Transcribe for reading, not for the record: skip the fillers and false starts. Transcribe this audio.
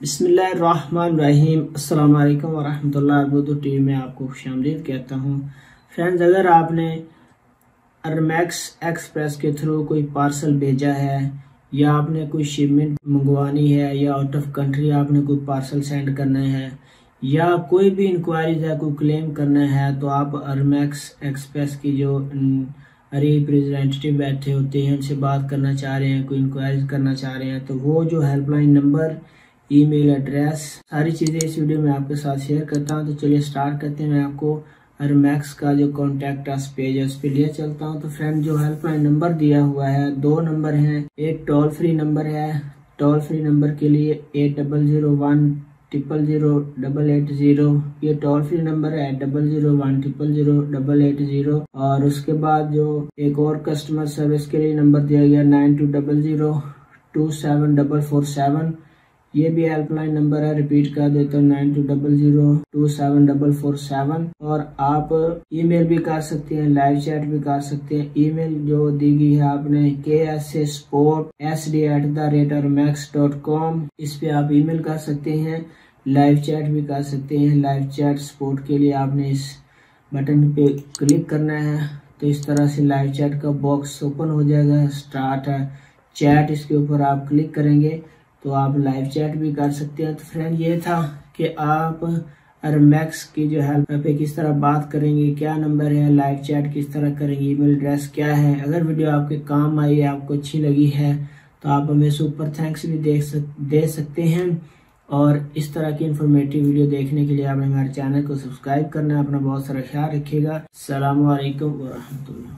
बिस्मिल्लाहिर्रहमानिर्रहीम। अस्सलाम वालेकुम वरहमतुल्लाहि वबरकातुहू। टीवी में आपको खुशामदीद कहता हूँ। फ्रेंड्स, अगर आपने अरमैक्स एक्सप्रेस के थ्रू कोई पार्सल भेजा है या आपने कोई शिपमेंट मंगवानी है या आउट ऑफ कंट्री आपने कोई पार्सल सेंड करना है या कोई भी इंक्वायरीज है, कोई क्लेम करना है, तो आप अरमैक्स एक्सप्रेस की जो रिप्रेजेंटेटिव बैठे होते हैं उनसे बात करना चाह रहे हैं, कोई इंक्वायरीज करना चाह रहे हैं, तो वो जो हेल्पलाइन नंबर, ईमेल एड्रेस, सारी चीज़ें इस वीडियो में आपके साथ शेयर करता हूं। तो चलिए स्टार्ट करते हैं। मैं आपको अरमैक्स का जो कॉन्टैक्ट अस पेज है उस पर ले चलता हूं। तो फ्रेंड, जो हेल्पलाइन नंबर दिया हुआ है, दो नंबर हैं। एक टोल फ्री नंबर है। टोल फ्री नंबर के लिए 8001000880, ये टोल फ्री नंबर है 0010000880। और उसके बाद जो एक और कस्टमर सर्विस के लिए नंबर दिया गया 9200274447, ये भी हेल्पलाइन नंबर है। रिपीट कर देता हूँ 9200274447। और आप ईमेल भी कर सकते हैं, लाइव चैट भी कर सकते हैं। ईमेल जो दी गई है आपने KSASport@armax.com, इस पे आप ईमेल कर सकते हैं, लाइव चैट भी कर सकते हैं। लाइव चैट सपोर्ट के लिए आपने इस बटन पे क्लिक करना है, तो इस तरह से लाइव चैट का बॉक्स ओपन हो जाएगा। स्टार्ट है चैट, इसके ऊपर आप क्लिक करेंगे तो आप लाइव चैट भी कर सकते हैं। तो फ्रेंड, ये था कि आप अरमैक्स की जो हेल्प पे किस तरह बात करेंगे, क्या नंबर है, लाइव चैट किस तरह करेंगे, ईमेल एड्रेस क्या है। अगर वीडियो आपके काम आई है, आपको अच्छी लगी है, तो आप हमें सुपर थैंक्स भी दे सकते हैं। और इस तरह की इंफॉर्मेटिव वीडियो देखने के लिए आपने हमारे चैनल को सब्सक्राइब करना है। अपना बहुत सारा ख्याल रखिएगा। अस्सलाम वालेकुम वरहमतुल्लाह।